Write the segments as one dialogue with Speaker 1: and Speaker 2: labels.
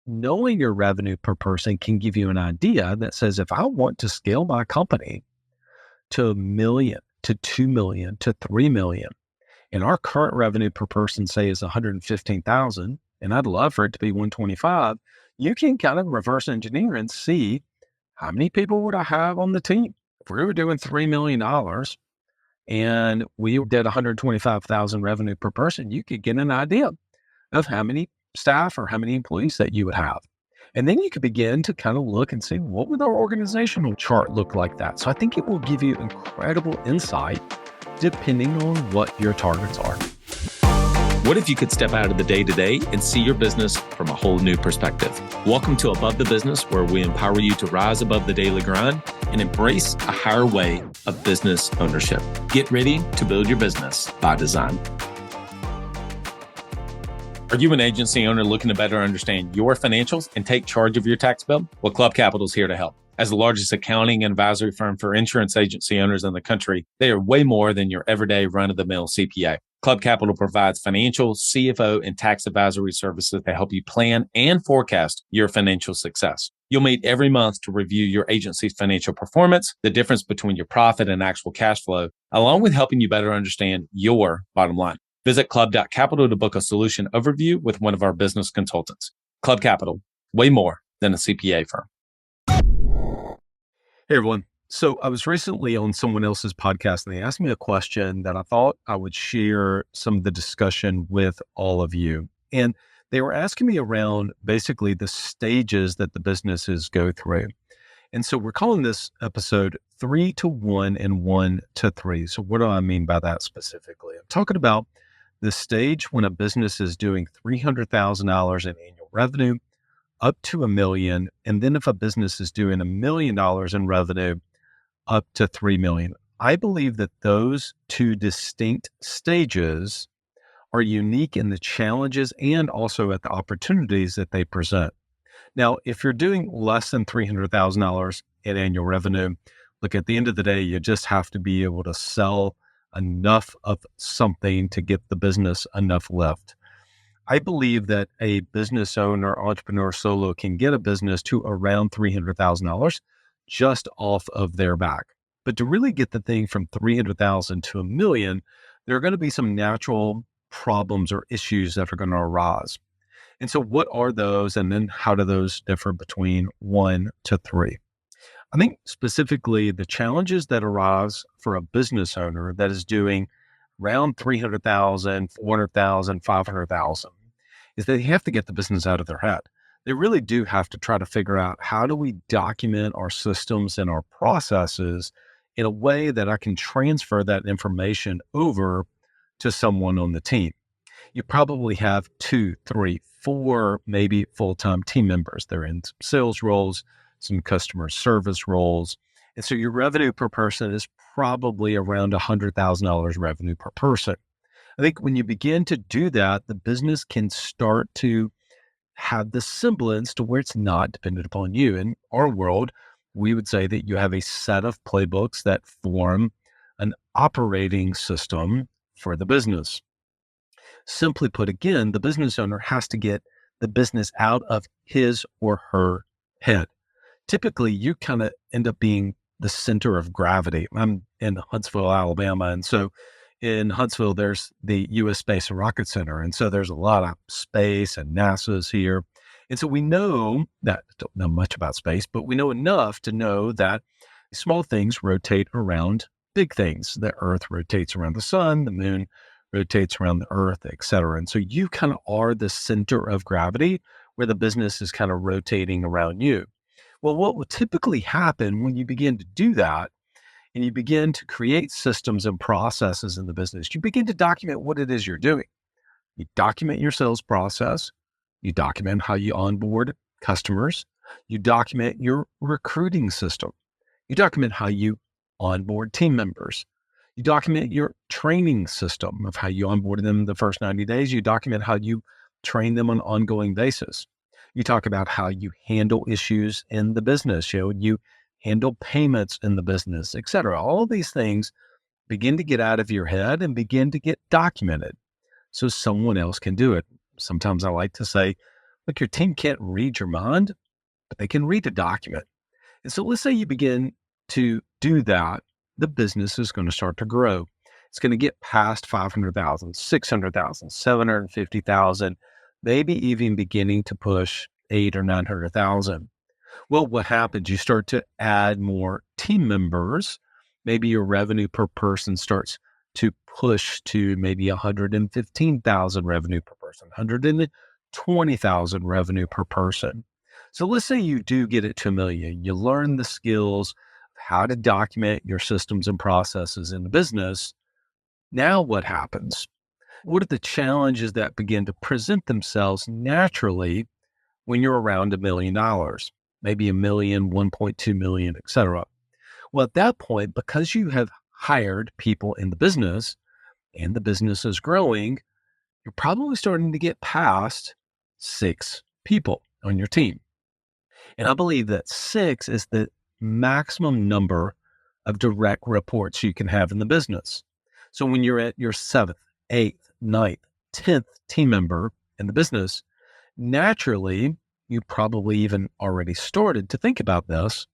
Speaker 1: knowing your revenue per person can give you an idea that says, if I want to scale my company to a million, to 2 million, to 3 million, and our current revenue per person, say, is 115,000, and I'd love for it to be 125, you can kind of reverse engineer and see how many people would I have on the team. If we were doing $3 million and we did 125,000 revenue per person, you could get an idea of how many staff or how many employees that you would have. And then you could begin to kind of look and see, what would our organizational chart look like that? So I think it will give you incredible insight depending on what your targets are.
Speaker 2: What if you could step out of the day-to-day and see your business from a whole new perspective? Welcome to Above the Business, where we empower you to rise above the daily grind and embrace a higher way of business ownership. Get ready to build your business by design. Are you an agency owner looking to better understand your financials and take charge of your tax bill? Well, Club Capital is here to help. As the largest accounting and advisory firm for insurance agency owners in the country, they are way more than your everyday run-of-the-mill CPA. Club Capital provides financial, CFO, and tax advisory services to help you plan and forecast your financial success. You'll meet every month to review your agency's financial performance, the difference between your profit and actual cash flow, along with helping you better understand your bottom line. Visit club.capital to book a solution overview with one of our business consultants. Club Capital, way more than a CPA firm.
Speaker 1: Hey, everyone. So I was recently on someone else's podcast and they asked me a question that I thought I would share some of the discussion with all of you. And they were asking me around basically the stages that the businesses go through. And so we're calling this episode 3 to 1 and 1 to 3. So what do I mean by that specifically? I'm talking about the stage when a business is doing $300,000 in annual revenue up to $1 million. And then if a business is doing $1 million in revenue up to 3 million. I believe that those two distinct stages are unique in the challenges and also at the opportunities that they present. Now, if you're doing less than $300,000 in annual revenue, look, at the end of the day, you just have to be able to sell enough of something to get the business enough lift. I believe that a business owner, entrepreneur, solo can get a business to around $300,000 just off of their back. But to really get the thing from 300,000 to $1 million, there are going to be some natural problems or issues that are going to arise. And so what are those? And then how do those differ between 1 to 3? I think specifically the challenges that arise for a business owner that is doing around 300,000, 400,000, 500,000 is that they have to get the business out of their head. They really do have to try to figure out, how do we document our systems and our processes in a way that I can transfer that information over to someone on the team. You probably have 2, 3, 4, maybe full-time team members. They're in some sales roles, some customer service roles. And so your revenue per person is probably around $100,000 revenue per person. I think when you begin to do that, the business can start to have the semblance to where it's not dependent upon you. In our world, we would say that you have a set of playbooks that form an operating system for the business. Simply put, again, the business owner has to get the business out of his or her head. Typically, you kind of end up being the center of gravity. I'm in Huntsville, Alabama. And so in Huntsville, there's the U.S. Space and Rocket Center. And so there's a lot of space, and NASA's here. And so we know that, don't know much about space, but we know enough to know that small things rotate around big things. The Earth rotates around the sun, the moon rotates around the Earth, et cetera. And so you kind of are the center of gravity where the business is kind of rotating around you. Well, what will typically happen when you begin to do that, and you begin to create systems and processes in the business, you begin to document what it is you're doing. You document your sales process. You document how you onboard customers. You document your recruiting system. You document how you onboard team members. You document your training system of how you onboard them the first 90 days. You document how you train them on an ongoing basis. You talk about how you handle issues in the business. You handle payments in the business, et cetera. All of these things begin to get out of your head and begin to get documented so someone else can do it. Sometimes I like to say, Look, your team can't read your mind, but they can read a document. And so let's say you begin to do that, the business is going to start to grow. It's going to get past 500,000, 600,000, 750,000, maybe even beginning to push 8 or 900,000. Well, what happens? You start to add more team members. Maybe your revenue per person starts to push to maybe 115,000 revenue per person, 120,000 revenue per person. So let's say you do get it to 1 million. You learn the skills of how to document your systems and processes in the business. Now what happens? What are the challenges that begin to present themselves naturally when you're around $1 million, maybe a million, 1.2 million, et cetera? Well, at that point, because you have hired people in the business and the business is growing, you're probably starting to get past 6 people on your team. And I believe that 6 is the maximum number of direct reports you can have in the business. So when you're at your seventh, eighth, ninth, 10th team member in the business, naturally, you probably even already started to think about this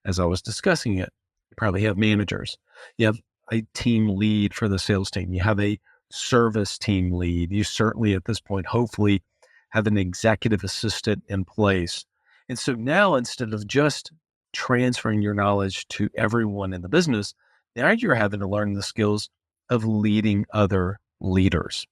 Speaker 1: as I was discussing it. You probably have managers. You have a team lead for the sales team. You have a service team lead. You certainly at this point, hopefully, have an executive assistant in place. And so now instead of just transferring your knowledge to everyone in the business, now you're having to learn the skills of leading other leaders.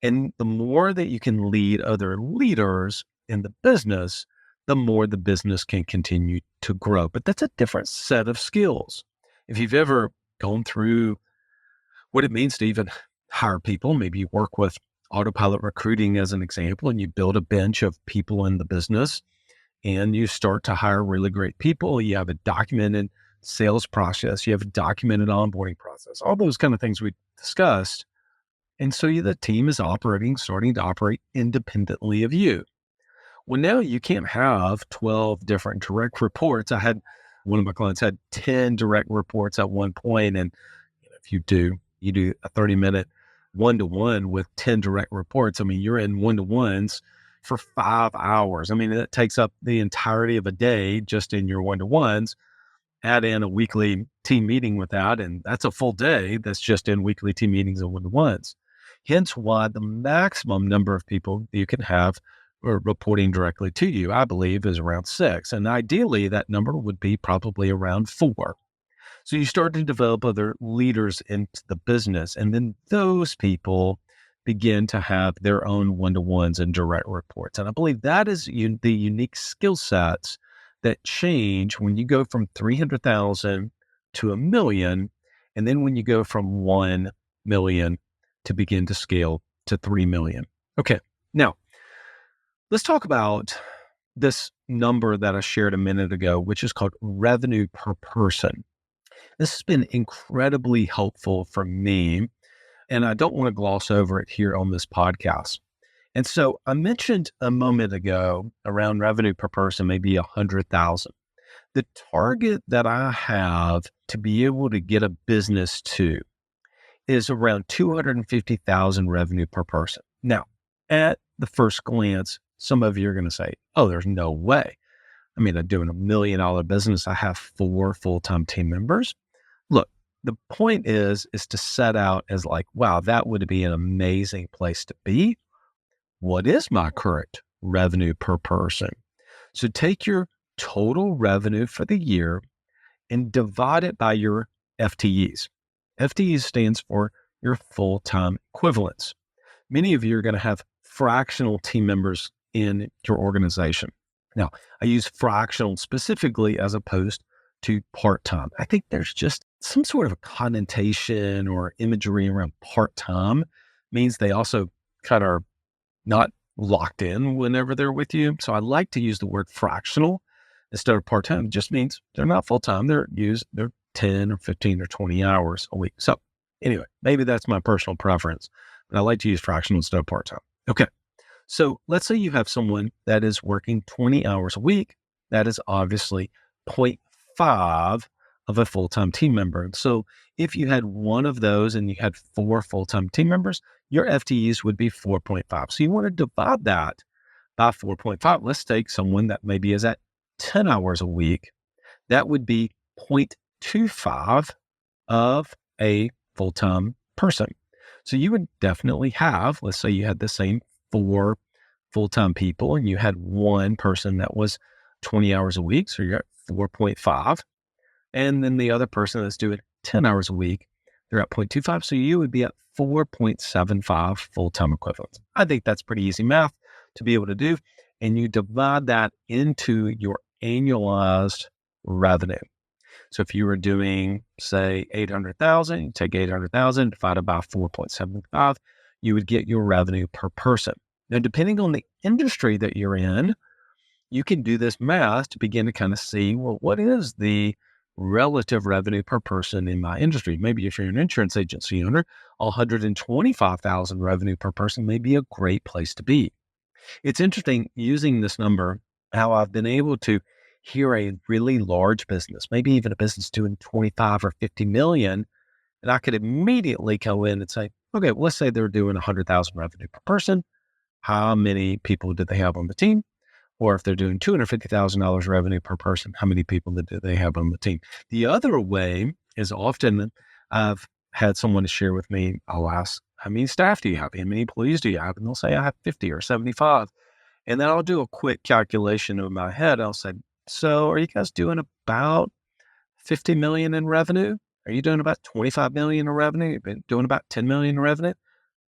Speaker 1: And the more that you can lead other leaders in the business, the more the business can continue to grow. But that's a different set of skills. If you've ever gone through what it means to even hire people, maybe you work with autopilot recruiting as an example, and you build a bench of people in the business and you start to hire really great people. You have a documented sales process, you have a documented onboarding process, all those kind of things we discussed. And so the team is starting to operate independently of you. Well, now you can't have 12 different direct reports. I had one of my clients had 10 direct reports at one point. And if you do a 30-minute one-to-one with 10 direct reports. I mean, you're in one-to-ones for 5 hours. I mean, that takes up the entirety of a day just in your one-to-ones. Add in a weekly team meeting with that, and that's a full day that's just in weekly team meetings and one-to-ones. Hence why the maximum number of people you can have reporting directly to you, I believe, is around 6. And ideally, that number would be probably around 4. So you start to develop other leaders into the business, and then those people begin to have their own one-to-ones and direct reports. And I believe that is the unique skill sets that change when you go from 300,000 to 1 million, and then when you go from 1 million to begin to scale to 3 million. Okay, now let's talk about this number that I shared a minute ago, which is called revenue per person. This has been incredibly helpful for me, and I don't want to gloss over it here on this podcast. And so I mentioned a moment ago around revenue per person, maybe 100,000. The target that I have to be able to get a business to is around 250,000 revenue per person. Now, at the first glance, some of you are going to say, oh, there's no way. I mean, I'm doing $1 million business. I have 4 full-time team members. Look, the point is to set out as like, wow, that would be an amazing place to be. What is my current revenue per person? So take your total revenue for the year and divide it by your FTEs. FTEs stands for your full-time equivalents. Many of you are going to have fractional team members in your organization. Now, I use fractional specifically as opposed to part-time. I think there's just some sort of a connotation or imagery around part-time means they also kind of are not locked in whenever they're with you. So I like to use the word fractional instead of part-time. It just means they're not full-time. They're 10 or 15 or 20 hours a week. So anyway, maybe that's my personal preference, but I like to use fractional instead of part-time. Okay. So let's say you have someone that is working 20 hours a week. That is obviously zero point 0.5 of a full-time team member. And so if you had one of those and you had 4 full-time team members, your FTEs would be 4.5. So you want to divide that by 4.5. Let's take someone that maybe is at 10 hours a week. That would be 0.25 of a full-time person. So you would definitely have, let's say you had the same four full-time people and you had one person that was 20 hours a week. So you're at 4.5. And then the other person that's doing 10 hours a week, they're at 0.25. So you would be at 4.75 full-time equivalents. I think that's pretty easy math to be able to do. And you divide that into your annualized revenue. So if you were doing, say, 800,000, you take 800,000 divided by 4.75, you would get your revenue per person. Now, depending on the industry that you're in, you can do this math to begin to kind of see, well, what is the relative revenue per person in my industry? Maybe if you're an insurance agency owner, 125,000 revenue per person may be a great place to be. It's interesting using this number, how I've been able to hear a really large business, maybe even a business doing 25 or 50 million, and I could immediately go in and say, okay, well, let's say they're doing 100,000 revenue per person. How many people did they have on the team? Or if they're doing $250,000 revenue per person, how many people do they have on the team? The other way is often I've had someone to share with me, I'll ask, how many staff do you have? How many employees do you have? And they'll say, I have 50 or 75. And then I'll do a quick calculation in my head. I'll say, so are you guys doing about 50 million in revenue? Are you doing about 25 million in revenue? You've been doing about 10 million in revenue?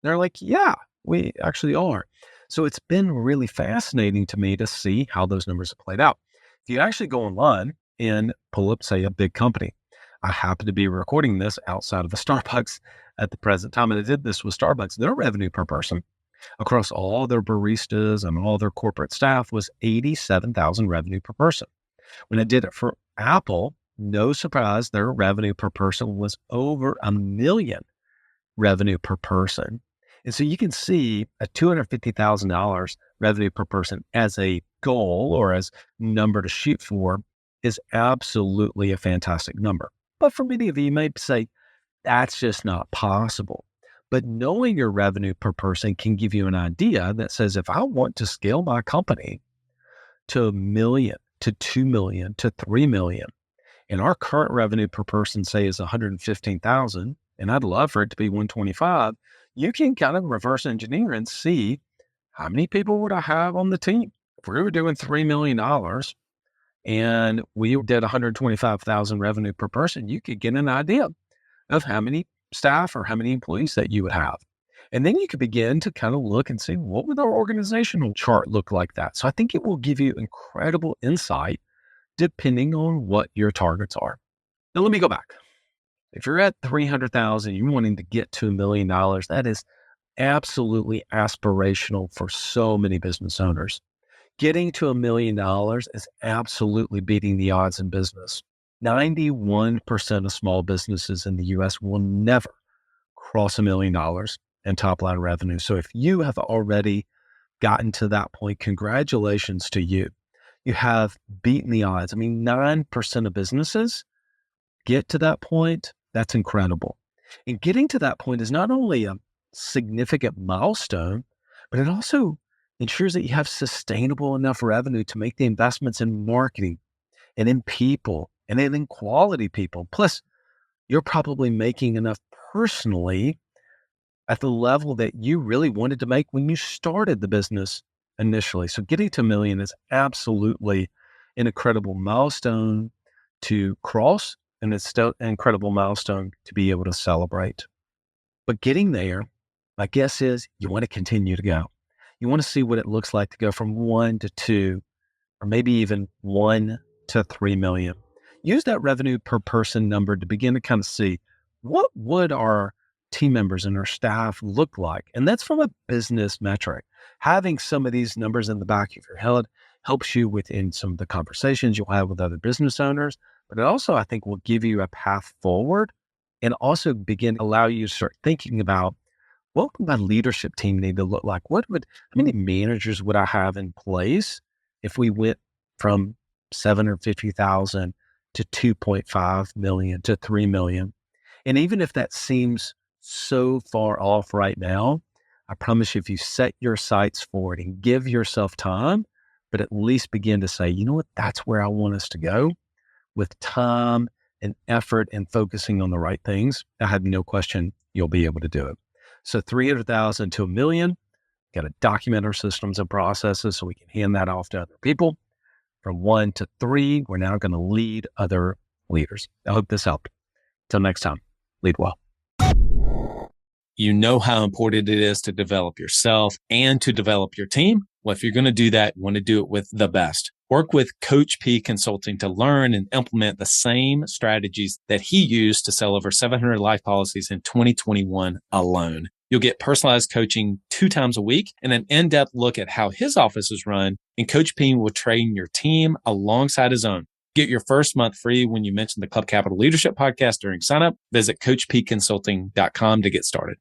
Speaker 1: They're like, yeah, we actually are. So it's been really fascinating to me to see how those numbers have played out. If you actually go online and pull up, say, a big company, I happen to be recording this outside of a Starbucks at the present time. And I did this with Starbucks. Their revenue per person across all their baristas and all their corporate staff was 87,000 revenue per person. When I did it for Apple, no surprise, their revenue per person was over a million revenue per person. And so you can see a $250,000 revenue per person as a goal or as number to shoot for is absolutely a fantastic number. But for many of you, you may say, that's just not possible. But knowing your revenue per person can give you an idea that says, if I want to scale my company to a million, to 2 million, to 3 million, and our current revenue per person, say, is 115,000, and I'd love for it to be 125, you can kind of reverse engineer and see how many people would I have on the team. If we were doing $3 million and we did 125,000 revenue per person, you could get an idea of how many staff or how many employees that you would have. And then you could begin to kind of look and see what would our organizational chart look like that. So I think it will give you incredible insight depending on what your targets are. Now, let me go back. If you're at 300,000, you're wanting to get to $1 million, that is absolutely aspirational for so many business owners. Getting to $1 million is absolutely beating the odds in business. 91% of small businesses in the US will never cross $1 million in top line revenue. So if you have already gotten to that point, congratulations to you. You have beaten the odds. I mean, 9% of businesses get to that point. That's incredible. And getting to that point is not only a significant milestone, but it also ensures that you have sustainable enough revenue to make the investments in marketing and in people and in quality people. Plus, you're probably making enough personally at the level that you really wanted to make when you started the business initially. So getting to a million is absolutely an incredible milestone to cross, and it's still an incredible milestone to be able to celebrate. But getting there, my guess is you want to continue to go. You want to see what it looks like to go from 1 to 2, or maybe even 1 to 3 million. Use that revenue per person number to begin to kind of see what would our team members and our staff look like. And that's from a business metric. Having some of these numbers in the back of your head helps you within some of the conversations you'll have with other business owners, but it also, I think, will give you a path forward and also begin to allow you to start thinking about what would my leadership team need to look like? How many managers would I have in place if we went from 750,000 to 2.5 million to 3 million? And even if that seems so far off right now, I promise you, if you set your sights forward and give yourself time, but at least begin to say, you know what, that's where I want us to go with time and effort and focusing on the right things, I have no question you'll be able to do it. So 300,000 to 1 million, got to document our systems and processes so we can hand that off to other people. From 1 to 3, we're now going to lead other leaders. I hope this helped. Till next time, lead well.
Speaker 2: You know how important it is to develop yourself and to develop your team. Well, if you're going to do that, you want to do it with the best. Work with Coach P Consulting to learn and implement the same strategies that he used to sell over 700 life policies in 2021 alone. You'll get personalized coaching 2 times a week and an in-depth look at how his office is run. And Coach P will train your team alongside his own. Get your first month free when you mention the Club Capital Leadership Podcast during sign up. Visit CoachPconsulting.com to get started.